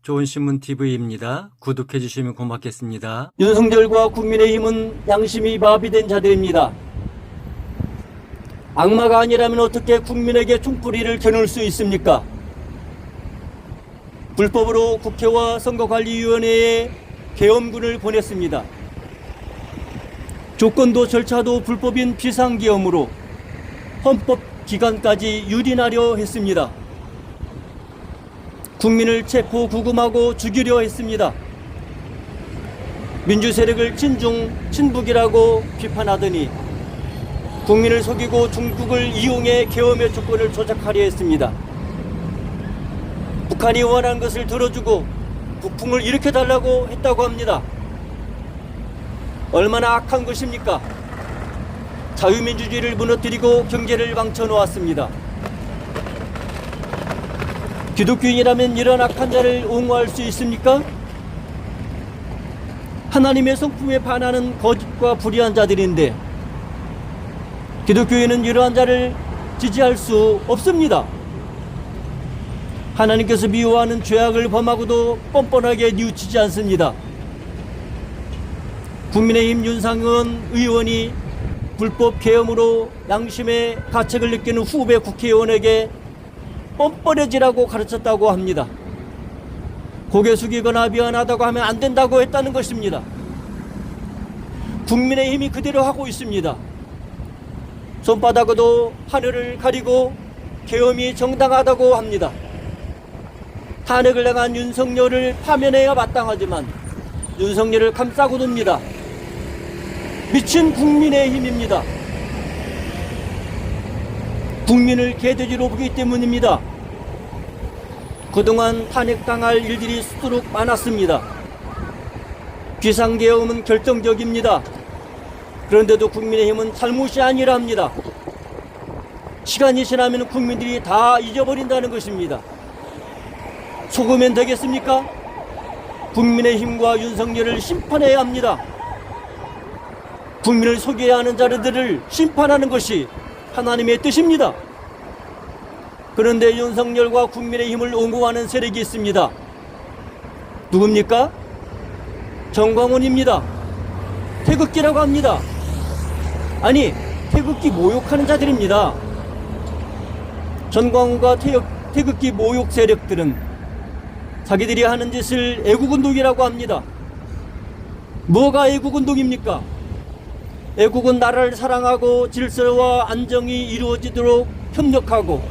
좋은신문TV입니다. 구독해 주시면 고맙겠습니다. 윤석열과 국민의힘은 양심이 마비된 자들입니다. 악마가 아니라면 어떻게 국민에게 총뿌리를 겨눌 수 있습니까? 불법으로 국회와 선거관리위원회에 계엄군을 보냈습니다. 조건도 절차도 불법인 비상계엄으로 헌법기관까지 유린하려 했습니다. 국민을 체포 구금하고 죽이려 했습니다. 민주세력을 친중친북이라고 비판하더니 국민을 속이고 중국을 이용해 계엄의 조건을 조작하려 했습니다. 북한이 원하는 것을 들어주고 북풍을 일으켜달라고 했다고 합니다. 얼마나 악한 것입니까? 자유민주주의를 무너뜨리고 경제를 망쳐놓았습니다. 기독교인이라면 이런 악한 자를 옹호할 수 있습니까? 하나님의 성품에 반하는 거짓과 불의한 자들인데 기독교인은 이러한 자를 지지할 수 없습니다. 하나님께서 미워하는 죄악을 범하고도 뻔뻔하게 뉘우치지 않습니다. 국민의힘 윤상현 의원이 불법 계엄으로 양심의 가책을 느끼는 후배 국회의원에게 뻔뻔해지라고 가르쳤다고 합니다. 고개 숙이거나 미안하다고 하면 안 된다고 했다는 것입니다. 국민의힘이 그대로 하고 있습니다. 손바닥으로 하늘을 가리고 계엄이 정당하다고 합니다. 탄핵을 당한 윤석열을 파면해야 마땅하지만 윤석열을 감싸고 둡니다. 미친 국민의힘입니다. 국민을 개돼지로 보기 때문입니다. 그동안 탄핵당할 일들이 수두룩 많았습니다. 비상계엄은 결정적입니다. 그런데도 국민의힘은 잘못이 아니라 합니다. 시간이 지나면 국민들이 다 잊어버린다는 것입니다. 속으면 되겠습니까? 국민의힘과 윤석열을 심판해야 합니다. 국민을 속여야 하는 자들을 심판하는 것이 하나님의 뜻입니다. 그런데 윤석열과 국민의힘을 옹호하는 세력이 있습니다. 누굽니까? 정광훈입니다. 태극기라고 합니다. 아니, 태극기 모욕하는 자들입니다. 정광훈과 태극기 모욕 세력들은 자기들이 하는 짓을 애국운동이라고 합니다. 뭐가 애국운동입니까? 애국은 나라를 사랑하고 질서와 안정이 이루어지도록 협력하고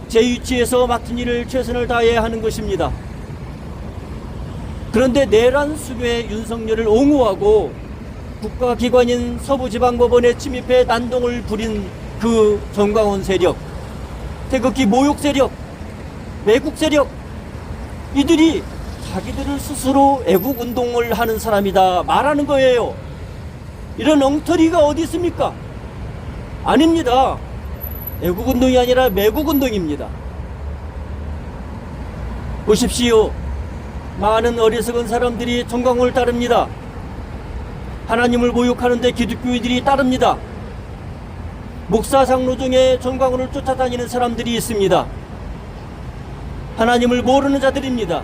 제 위치에서 맡은 일을 최선을 다해야 하는 것입니다. 그런데 내란 수배 윤석열을 옹호하고 국가기관인 서부지방법원에 침입해 난동을 부린 그 정광훈 세력, 태극기 모욕 세력, 매국 세력, 이들이 자기들을 스스로 애국운동을 하는 사람이다 말하는 거예요. 이런 엉터리가 어디 있습니까? 아닙니다. 애국운동이 아니라 매국운동입니다. 보십시오. 많은 어리석은 사람들이 정광훈을 따릅니다. 하나님을 모욕하는데 기독교인들이 따릅니다. 목사 장로 중에 정광훈을 쫓아다니는 사람들이 있습니다. 하나님을 모르는 자들입니다.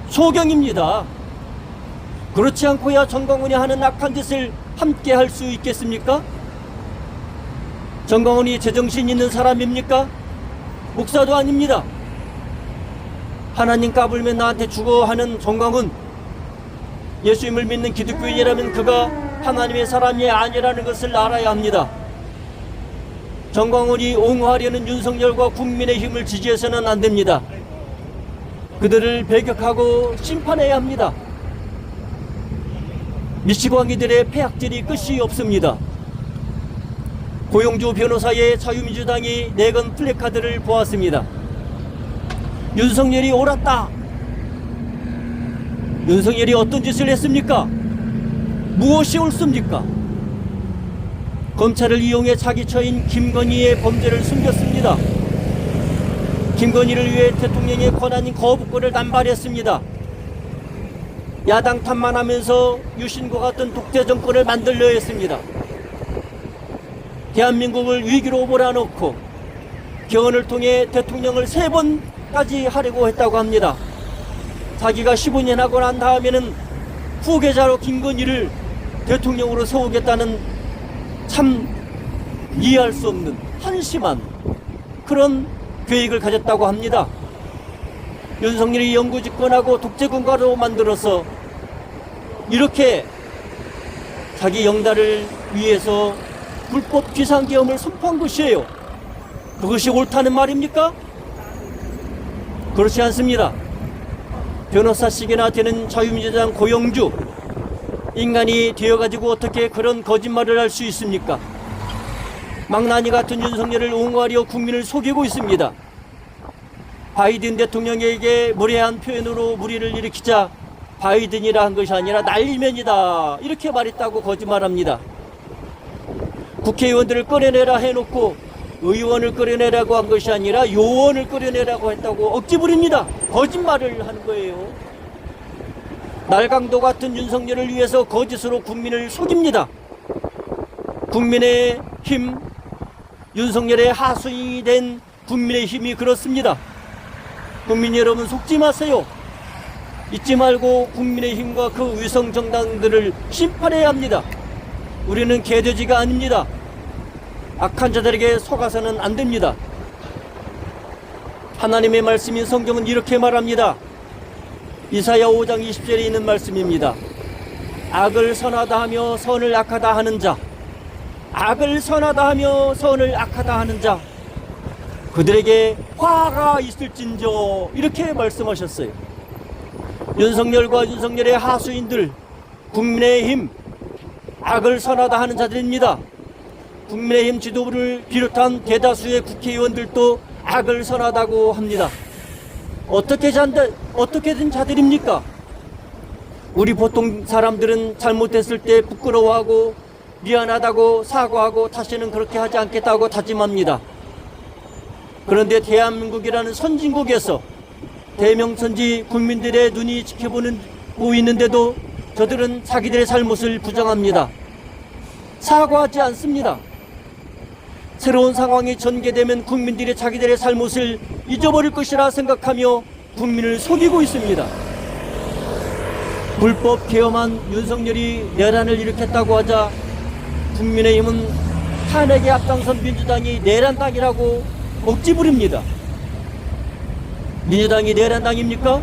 소경입니다. 그렇지 않고야 정광훈이 하는 악한 짓을 함께 할 수 있겠습니까? 정광훈이 제정신 있는 사람입니까? 목사도 아닙니다. 하나님 까불면 나한테 죽어 하는 정광훈, 예수님을 믿는 기독교인이라면 그가 하나님의 사람이 아니라는 것을 알아야 합니다. 정광훈이 옹호하려는 윤석열과 국민의힘을 지지해서는 안 됩니다. 그들을 배격하고 심판해야 합니다. 미치광이들의 폐악질이 끝이 없습니다. 고용주 변호사의 자유민주당이 내건 플래카드를 보았습니다. 윤석열이 옳았다. 윤석열이 어떤 짓을 했습니까? 무엇이 옳습니까? 검찰을 이용해 자기 처인 김건희의 범죄를 숨겼습니다. 김건희를 위해 대통령의 권한인 거부권을 남발했습니다. 야당 탓만하면서 유신과 같은 독재 정권을 만들려 했습니다. 대한민국을 위기로 몰아넣고 개헌을 통해 대통령을 3번까지 하려고 했다고 합니다. 자기가 15년 하고 난 다음에는 후계자로 김건희를 대통령으로 세우겠다는 참 이해할 수 없는 한심한 그런 계획을 가졌다고 합니다. 윤석열이 영구집권하고 독재국가로 만들어서 이렇게 자기 영달을 위해서 불법 비상계엄을 선포한 것이에요. 그것이 옳다는 말입니까? 그렇지 않습니다. 변호사식이나 되는 자유민주당 고영주, 인간이 되어가지고 어떻게 그런 거짓말을 할 수 있습니까? 망나니 같은 윤석열을 옹호하려 국민을 속이고 있습니다. 바이든 대통령에게 무례한 표현으로 무리를 일으키자 바이든이라 한 것이 아니라 날리면이다 이렇게 말했다고 거짓말합니다. 국회의원들을 끌어내라 해놓고 의원을 끌어내라고 한 것이 아니라 요원을 끌어내라고 했다고 억지 부립니다. 거짓말을 하는 거예요. 날강도 같은 윤석열을 위해서 거짓으로 국민을 속입니다. 국민의힘, 윤석열의 하수인이 된 국민의힘이 그렇습니다. 국민 여러분 속지 마세요. 잊지 말고 국민의힘과 그 위성 정당들을 심판해야 합니다. 우리는 개돼지가 아닙니다. 악한 자들에게 속아서는 안 됩니다. 하나님의 말씀인 성경은 이렇게 말합니다. 이사야 5장 20절에 있는 말씀입니다. 악을 선하다 하며 선을 악하다 하는 자, 악을 선하다 하며 선을 악하다 하는 자, 그들에게 화가 있을진저 이렇게 말씀하셨어요. 윤석열과 윤석열의 하수인들, 국민의힘, 악을 선하다 하는 자들입니다. 국민의힘 지도부를 비롯한 대다수의 국회의원들도 악을 선하다고 합니다. 어떻게 된 자들입니까? 우리 보통 사람들은 잘못했을 때 부끄러워하고 미안하다고 사과하고 다시는 그렇게 하지 않겠다고 다짐합니다. 그런데 대한민국이라는 선진국에서 대명천지 국민들의 눈이 지켜보고 있는데도 저들은 자기들의 잘못을 부정합니다. 사과하지 않습니다. 새로운 상황이 전개되면 국민들이 자기들의 잘못을 잊어버릴 것이라 생각하며 국민을 속이고 있습니다. 불법 계엄한 윤석열이 내란을 일으켰다고 하자 국민의힘은 탄핵에 앞장선 민주당이 내란당이라고 억지 부립니다. 민주당이 내란당입니까?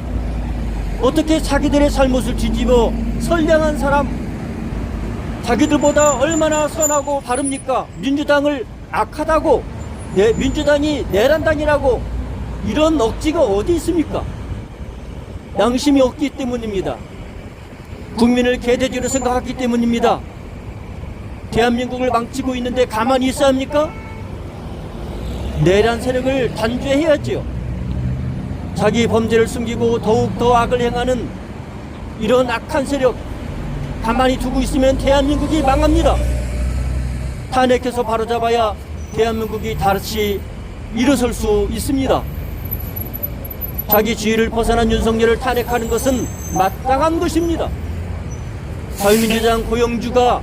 어떻게 자기들의 잘못을 뒤집어 선량한 사람, 자기들보다 얼마나 선하고 바릅니까? 민주당을 악하다고, 민주당이 내란당이라고 이런 억지가 어디 있습니까? 양심이 없기 때문입니다. 국민을 개돼지로 생각하기 때문입니다. 대한민국을 망치고 있는데 가만히 있어야 합니까? 내란 세력을 단죄해야지요. 자기 범죄를 숨기고 더욱더 악을 행하는 이런 악한 세력 가만히 두고 있으면 대한민국이 망합니다. 탄핵해서 바로잡아야 대한민국이 다시 일어설 수 있습니다. 자기 지위를 벗어난 윤석열을 탄핵하는 것은 마땅한 것입니다. 자유민주당 고영주가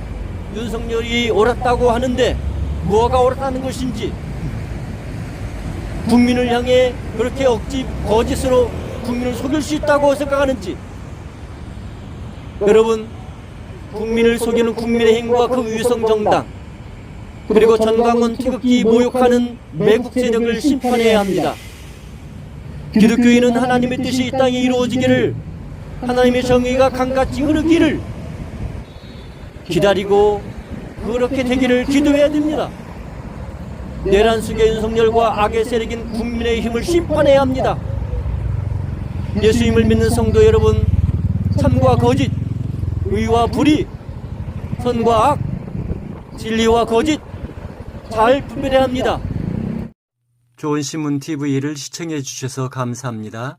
윤석열이 옳았다고 하는데 뭐가 옳았다는 것인지, 국민을 향해 그렇게 거짓으로 국민을 속일 수 있다고 생각하는지, 여러분, 국민을 속이는 국민의힘과 그 위성정당, 그리고 전광훈 태극기 모욕하는 매국 세력을 심판해야 합니다. 기독교인은 하나님의 뜻이 이 땅에 이루어지기를, 하나님의 정의가 강같이 흐르기를 기다리고 그렇게 되기를 기도해야 됩니다. 내란 속의 윤석열과 악의 세력인 국민의힘을 심판해야 합니다. 예수님을 믿는 성도 여러분, 참과 거짓, 의와 불의, 선과 악, 진리와 거짓 잘 분별해야 합니다. 좋은 신문 TV를 시청해 주셔서 감사합니다.